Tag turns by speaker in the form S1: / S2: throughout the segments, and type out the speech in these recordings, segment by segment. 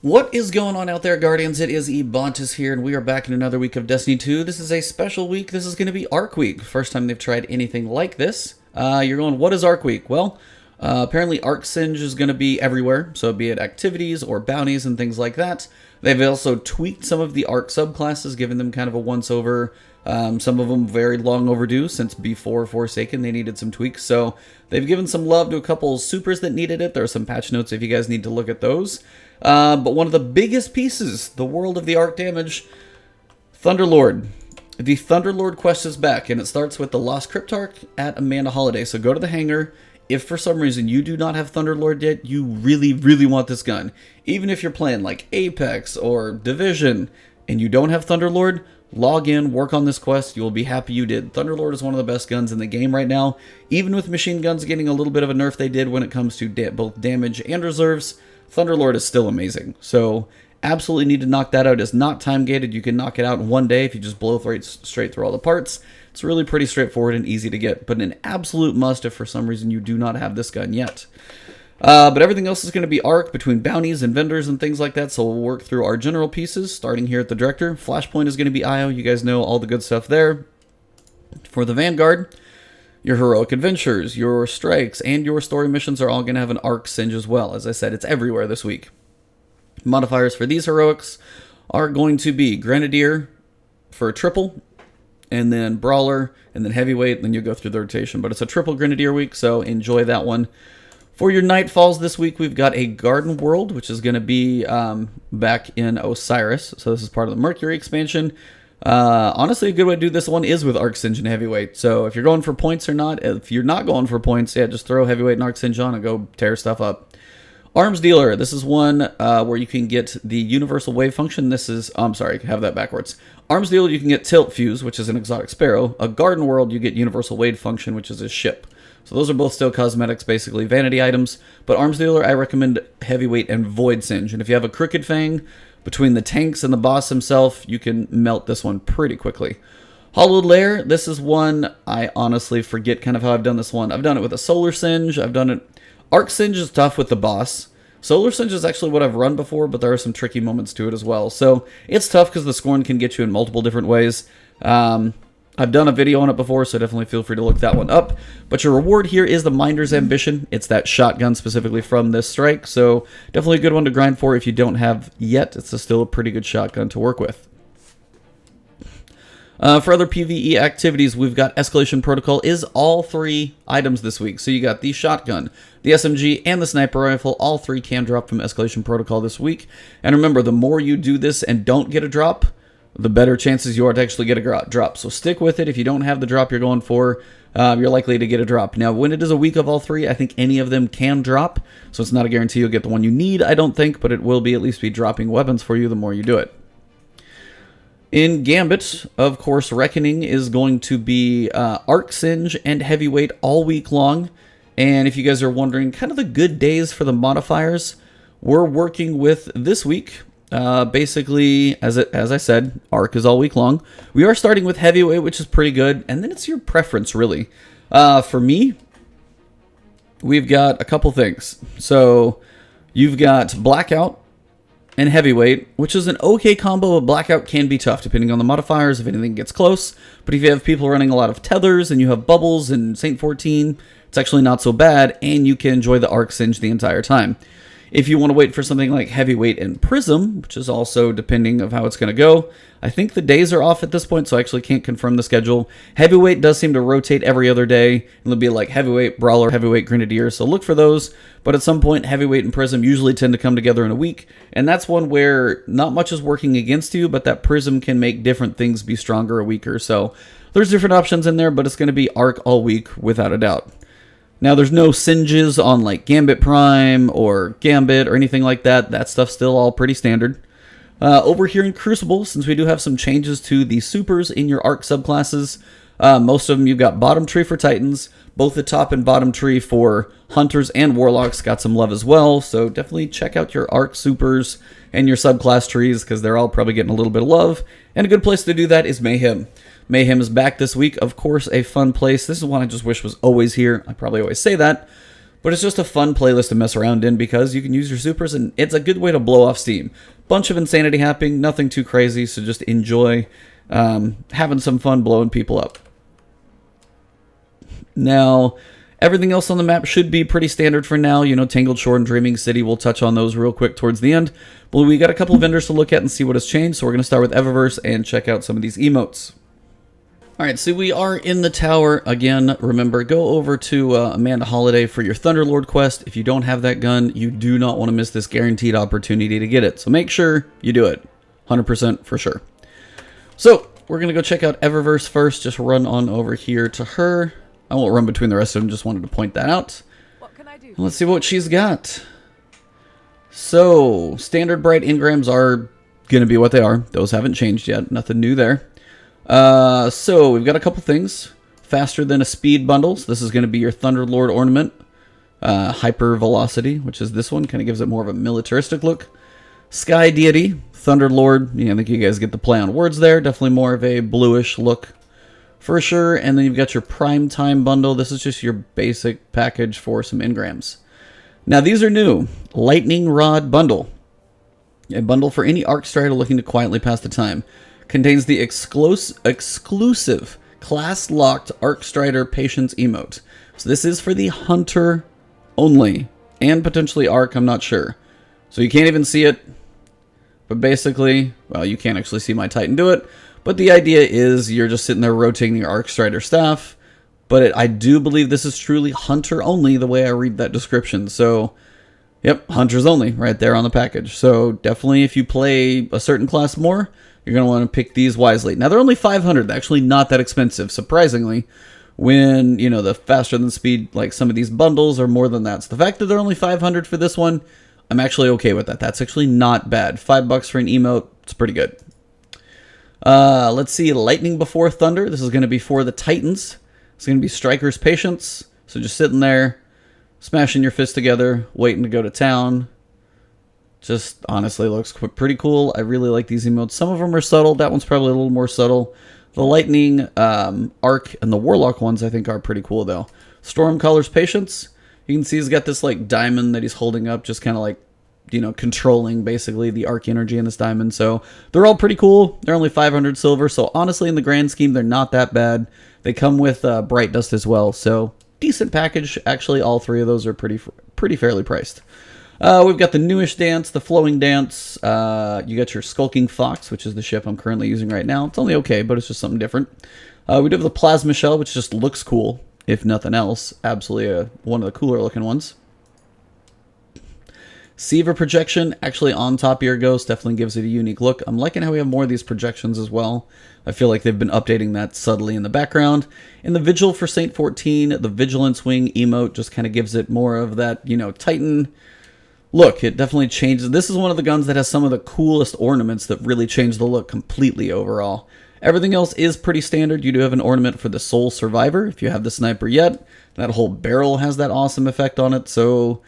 S1: What is going on out there, Guardians? It is Ebontis here, and we are back in another week of Destiny 2. This is a special week. This is going to be Arc Week. First time they've tried anything like this. You're going, what is Arc Week? Well, apparently Arc Singe is going to be everywhere, so be it activities or bounties and things like that. They've also tweaked some of the Arc subclasses, giving them kind of a once-over. Some of them very long overdue, since before Forsaken they needed some tweaks. So they've given some love to a couple supers that needed it. There are some patch notes if you guys need to look at those. But one of the biggest pieces, the World of the Arc Damage, Thunderlord. The Thunderlord quest is back, and it starts with the Lost Cryptarch at Amanda Holiday. So go to the hangar. If for some reason you do not have Thunderlord yet, you really, really want this gun. Even if you're playing like Apex or Division and you don't have Thunderlord, log in, work on this quest, you'll be happy you did. Thunderlord is one of the best guns in the game right now. Even with machine guns getting a little bit of a nerf they did when it comes to both damage and reserves, Thunderlord is still amazing. So absolutely need to knock that out. It's not time gated. You can knock it out in one day if you just blow straight through all the parts. It's really pretty straightforward and easy to get, but an absolute must if for some reason you do not have this gun yet. But everything else is going to be Arc between bounties and vendors and things like that, so we'll work through our general pieces, starting here at the Director. Flashpoint is going to be IO. You guys know all the good stuff there. For the Vanguard, your Heroic Adventures, your Strikes, and your Story Missions are all going to have an Arc Singe as well. As I said, it's everywhere this week. Modifiers for these Heroics are going to be Grenadier for a triple, and then Brawler, and then Heavyweight, and then you'll go through the rotation. But it's a triple Grenadier week, so enjoy that one. For your Nightfalls this week, we've got a Garden World, which is going to be back in Osiris. So this is part of the Mercury expansion. Honestly, a good way to do this one is with Arc Singe and Heavyweight. So if you're going for points or not, if you're not going for points, yeah, just throw Heavyweight and Arc Singe on and go tear stuff up. Arms Dealer, this is one where you can get the Universal Wave function. This is, I'm sorry, I have that backwards. Arms Dealer, you can get Tilt Fuse, which is an exotic sparrow. A Garden World, you get Universal Wave function, which is a ship. So those are both still cosmetics, basically vanity items. But Arms Dealer, I recommend Heavyweight and Void Singe. And if you have a Crooked Fang between the tanks and the boss himself, you can melt this one pretty quickly. Hollowed Lair, this is one I honestly forget kind of how I've done this one. I've done it with a Solar Singe. I've done it. Arc Singe is tough with the boss. Solar Singe is actually what I've run before, but there are some tricky moments to it as well. So it's tough because the Scorn can get you in multiple different ways. I've done a video on it before, so definitely feel free to look that one up. But your reward here is the Minder's Ambition. It's that shotgun specifically from this strike, so definitely a good one to grind for if you don't have yet. It's still a pretty good shotgun to work with. For other PvE activities, we've got Escalation Protocol is all three items this week. So you got the shotgun, the SMG, and the sniper rifle. All three can drop from Escalation Protocol this week. And remember, the more you do this and don't get a drop, the better chances you are to actually get a drop. So stick with it. If you don't have the drop you're going for, you're likely to get a drop. Now, when it is a week of all three, I think any of them can drop. So it's not a guarantee you'll get the one you need, I don't think, but it will be at least be dropping weapons for you the more you do it. In Gambit, of course, Reckoning is going to be Arc Singe and Heavyweight all week long. And if you guys are wondering kind of the good days for the modifiers, we're working with this week. Basically, as I said, Arc is all week long. We are starting with Heavyweight, which is pretty good. And then it's your preference, really. For me, we've got a couple things. So you've got Blackout and Heavyweight, which is an okay combo. Blackout can be tough depending on the modifiers if anything gets close. But if you have people running a lot of tethers and you have bubbles and Saint 14, it's actually not so bad, and you can enjoy the Arc Singe the entire time. If you want to wait for something like Heavyweight and Prism, which is also depending of how it's going to go, I think the days are off at this point, so I actually can't confirm the schedule. Heavyweight does seem to rotate every other day, and it'll be like Heavyweight, Brawler, Heavyweight, Grenadier, so look for those. But at some point, Heavyweight and Prism usually tend to come together in a week, and that's one where not much is working against you, but that Prism can make different things be stronger or weaker. So there's different options in there, but it's going to be Arc all week without a doubt. Now, there's no singes on like Gambit Prime or Gambit or anything like that. That stuff's still all pretty standard. Over here in Crucible, since we do have some changes to the supers in your Arc subclasses, most of them you've got bottom tree for Titans. Both the top and bottom tree for Hunters and Warlocks got some love as well. So definitely check out your Arc supers and your subclass trees because they're all probably getting a little bit of love. And a good place to do that is Mayhem. Mayhem is back this week. Of course, a fun place. This is one I just wish was always here. I probably always say that. But it's just a fun playlist to mess around in because you can use your supers and it's a good way to blow off steam. Bunch of insanity happening, nothing too crazy, so just enjoy having some fun blowing people up. Now, everything else on the map should be pretty standard for now. You know, Tangled Shore and Dreaming City, we'll touch on those real quick towards the end. But we got a couple vendors to look at and see what has changed, so we're going to start with Eververse and check out some of these emotes. Alright, so we are in the tower. Again, remember, go over to Amanda Holiday for your Thunderlord quest. If you don't have that gun, you do not want to miss this guaranteed opportunity to get it. So make sure you do it. 100% for sure. So, we're going to go check out Eververse first. Just run on over here to her. I won't run between the rest of them, just wanted to point that out.
S2: What can I do?
S1: Let's see what she's got. So, standard bright engrams are going to be what they are. Those haven't changed yet. Nothing new there. So we've got a couple things. Faster than a speed bundles. This is going to be your Thunderlord ornament. Hyper velocity, which is this one. Kind of gives it more of a militaristic look. Sky deity, Thunderlord. Yeah, I think you guys get the play on words there. Definitely more of a bluish look for sure. And then you've got your prime time bundle. This is just your basic package for some engrams. Now these are new. Lightning Rod bundle. A bundle for any Arc Strider looking to quietly pass the time. Contains the exclusive class-locked Arc Strider Patience emote. So this is for the Hunter only, and potentially Arc, I'm not sure. So you can't even see it, but basically, well, you can't actually see my Titan do it, but the idea is you're just sitting there rotating your Arc Strider staff, but I do believe this is truly Hunter only, the way I read that description. So, yep, Hunters only, right there on the package. So definitely if you play a certain class more, you're going to want to pick these wisely. Now, they're only 500. They're actually not that expensive, surprisingly, when, you know, the faster than speed, like some of these bundles are more than that. So the fact that they're only 500 for this one, I'm actually okay with that. That's actually not bad. $5 for an emote, it's pretty good. Let's see, Lightning Before Thunder. This is going to be for the Titans. It's going to be Striker's Patience. So just sitting there, smashing your fists together, waiting to go to town. Just honestly looks pretty cool. I really like these emotes. Some of them are subtle. That one's probably a little more subtle. The Lightning, Arc, and the Warlock ones I think are pretty cool though. Stormcaller's Patience. You can see he's got this like diamond that he's holding up, just kind of like, you know, controlling basically the arc energy in this diamond. So they're all pretty cool. They're only 500 silver. So honestly, in the grand scheme, they're not that bad. They come with Bright Dust as well. So decent package. Actually, all three of those are pretty fairly priced. We've got the newish dance, the flowing dance. You got your Skulking Fox, which is the ship I'm currently using right now. It's only okay, but it's just something different. We do have the Plasma Shell, which just looks cool, if nothing else. Absolutely one of the cooler looking ones. Seaver Projection, actually on top of your Ghost, definitely gives it a unique look. I'm liking how we have more of these projections as well. I feel like they've been updating that subtly in the background. And the Vigil for Saint 14, the Vigilance Wing emote just kind of gives it more of that, you know, Titan look. It definitely changes. This is one of the guns that has some of the coolest ornaments that really change the look completely overall. Everything else is pretty standard. You do have an ornament for the Soul Survivor, if you have the sniper yet. That whole barrel has that awesome effect on it, so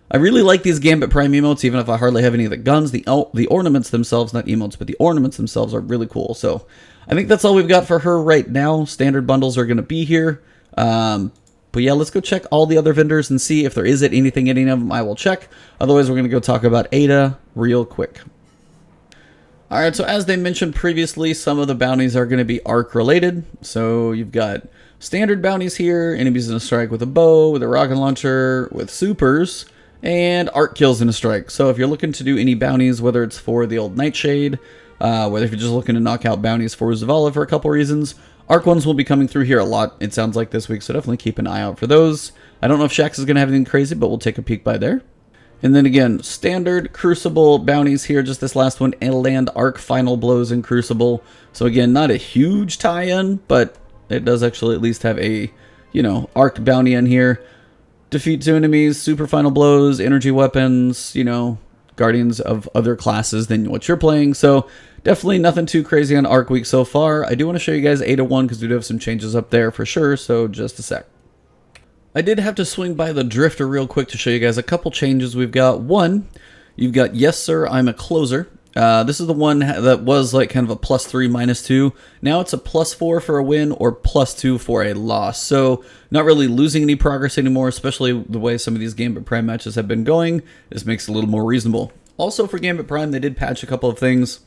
S1: I really like these Gambit Prime emotes, even if I hardly have any of the guns. The ornaments themselves, not emotes, but the ornaments themselves are really cool. So I think that's all we've got for her right now. Standard bundles are going to be here. But yeah, let's go check all the other vendors and see if there is anything in any of them. I will check. Otherwise, we're going to go talk about Ada real quick. Alright, so as they mentioned previously, some of the bounties are going to be arc related. So you've got standard bounties here, enemies in a strike with a bow, with a rocket launcher, with supers, and arc kills in a strike. So if you're looking to do any bounties, whether it's for the old Nightshade, whether if you're just looking to knock out bounties for Zavala for a couple reasons, arc ones will be coming through here a lot, it sounds like, this week, so definitely keep an eye out for those. I don't know if Shaxx is going to have anything crazy, but we'll take a peek by there. And then again, standard Crucible bounties here, just this last one, and land arc final blows in Crucible. So again, not a huge tie-in, but it does actually at least have a, you know, arc bounty in here. Defeat 2 enemies, super final blows, energy weapons, you know, guardians of other classes than what you're playing. So definitely nothing too crazy on Arc Week so far. I do want to show you guys Ada 1 because we do have some changes up there for sure, so just a sec. I did have to swing by the Drifter real quick to show you guys a couple changes we've got. One, you've got Yes Sir, I'm a Closer. This is the one that was like kind of a +3, -2. Now it's a +4 for a win or +2 for a loss. So not really losing any progress anymore, especially the way some of these Gambit Prime matches have been going. This makes it a little more reasonable. Also for Gambit Prime, they did patch a couple of things.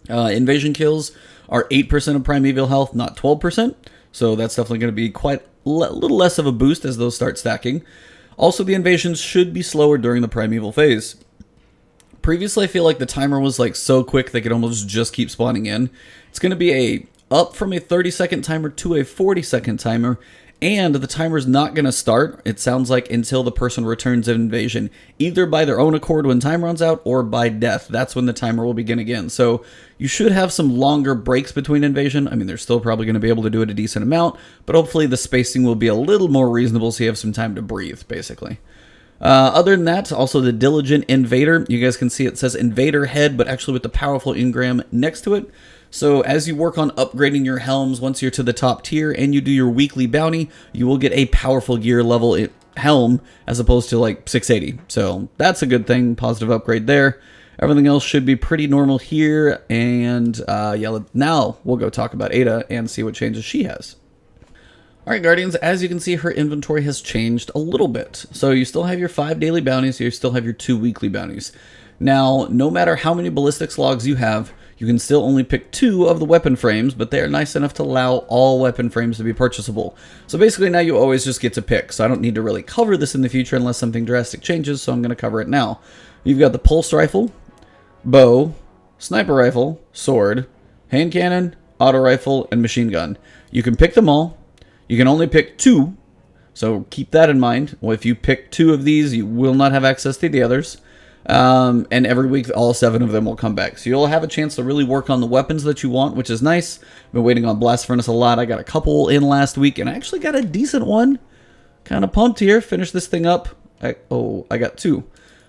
S1: Invasion kills are 8% of Primeval health, not 12%. So that's definitely going to be quite a little less of a boost as those start stacking. Also, the invasions should be slower during the Primeval phase. Previously, I feel like the timer was like so quick they could almost just keep spawning in. It's going to be up from a 30-second timer to a 40-second timer, and the timer's not going to start, it sounds like, until the person returns an invasion, either by their own accord when time runs out or by death. That's when the timer will begin again. So you should have some longer breaks between invasion. I mean, they're still probably going to be able to do it a decent amount, but hopefully the spacing will be a little more reasonable so you have some time to breathe, basically. Other than that, also the Diligent Invader. You guys can see it says Invader Head, but actually with the powerful engram next to it. So as you work on upgrading your helms, once you're to the top tier and you do your weekly bounty, you will get a powerful gear level helm as opposed to like 680. So that's a good thing, positive upgrade there. Everything else should be pretty normal here. And yeah, now we'll go talk about Ada and see what changes she has. Alright Guardians, as you can see, her inventory has changed a little bit. So you still have your 5 daily bounties, you still have your 2 weekly bounties. Now, no matter how many ballistics logs you have, you can still only pick 2 of the weapon frames, but they are nice enough to allow all weapon frames to be purchasable. So basically now you always just get to pick, so I don't need to really cover this in the future unless something drastic changes, so I'm going to cover it now. You've got the pulse rifle, bow, sniper rifle, sword, hand cannon, auto rifle, and machine gun. You can pick them all. You can only pick 2, so keep that in mind. Well, if you pick 2 of these, you will not have access to the others. And every week, all 7 of them will come back. So you'll have a chance to really work on the weapons that you want, which is nice. I've been waiting on Blast Furnace a lot. I got a couple in last week, and I actually got a decent one. Kind of pumped here. Finish this thing up. I got 2.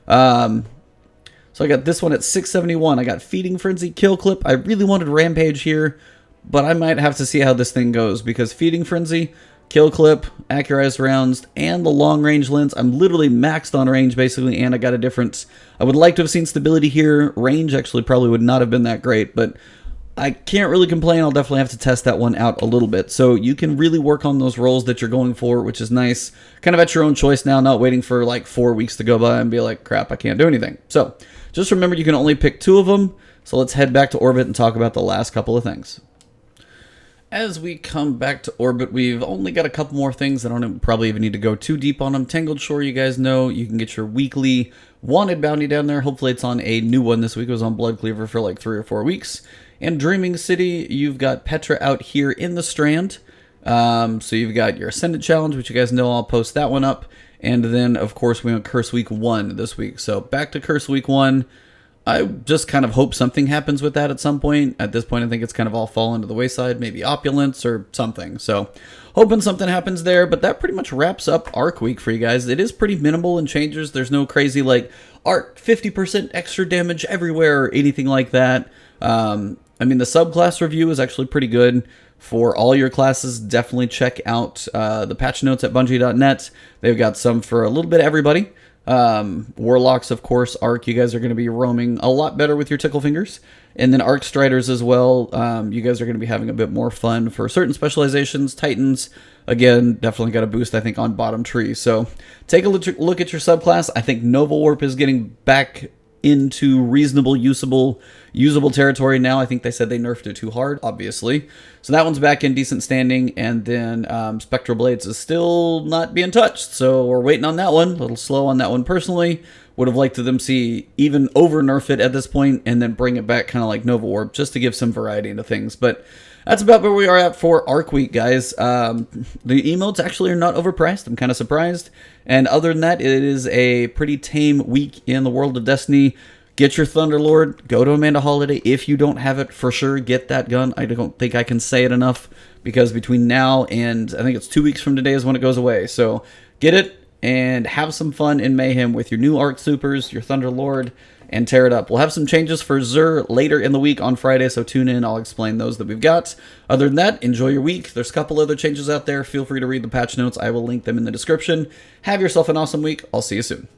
S1: So I got this one at 671. I got Feeding Frenzy, Kill Clip. I really wanted Rampage here, but I might have to see how this thing goes, because Feeding Frenzy, Kill Clip, Accurized Rounds, and the Long Range Lens, I'm literally maxed on range, basically, and I got a difference. I would like to have seen stability here. Range actually probably would not have been that great, but I can't really complain. I'll definitely have to test that one out a little bit. So you can really work on those roles that you're going for, which is nice. Kind of at your own choice now, not waiting for like 4 weeks to go by and be like, crap, I can't do anything. So just remember, you can only pick 2 of them. So let's head back to Orbit and talk about the last couple of things. As we come back to Orbit, we've only got a couple more things. I don't probably even need to go too deep on them. Tangled Shore, you guys know, you can get your weekly wanted bounty down there. Hopefully it's on a new one this week. It was on Blood Cleaver for like 3 or 4 weeks. And Dreaming City, you've got Petra out here in the Strand. So you've got your Ascendant Challenge, which you guys know, I'll post that one up. And then, of course, we went Curse Week 1 this week. So back to Curse Week 1. I just kind of hope something happens with that at some point. At this point, I think it's kind of all fallen to the wayside. Maybe Opulence or something. So, hoping something happens there. But that pretty much wraps up Arc Week for you guys. It is pretty minimal in changes. There's no crazy, like, Arc 50% extra damage everywhere or anything like that. I mean, the subclass review is actually pretty good. For all your classes, definitely check out the patch notes at Bungie.net. They've got some for a little bit of everybody. Warlocks, of course, Arc, you guys are going to be roaming a lot better with your tickle fingers. And then Arc Striders as well, you guys are going to be having a bit more fun for certain specializations. Titans, again, definitely got a boost, I think, on Bottom Tree. So take a look at your subclass. I think Nova Warp is getting back into reasonable, usable territory now. I think they said they nerfed it too hard, obviously. So that one's back in decent standing. And then Spectral Blades is still not being touched. So we're waiting on that one. A little slow on that one personally. Would have liked to them see even over nerf it at this point and then bring it back kind of like Nova Warp just to give some variety into things. But that's about where we are at for Arc Week, guys. The emotes actually are not overpriced. I'm kind of surprised. And other than that, it is a pretty tame week in the world of Destiny. Get your Thunderlord. Go to Amanda Holiday. If you don't have it, for sure, get that gun. I don't think I can say it enough, because between now and I think it's 2 weeks from today is when it goes away. So get it and have some fun in Mayhem with your new Arc Supers, your Thunderlord, and tear it up. We'll have some changes for Xur later in the week on Friday, so tune in. I'll explain those that we've got. Other than that, enjoy your week. There's a couple other changes out there. Feel free to read the patch notes. I will link them in the description. Have yourself an awesome week. I'll see you soon.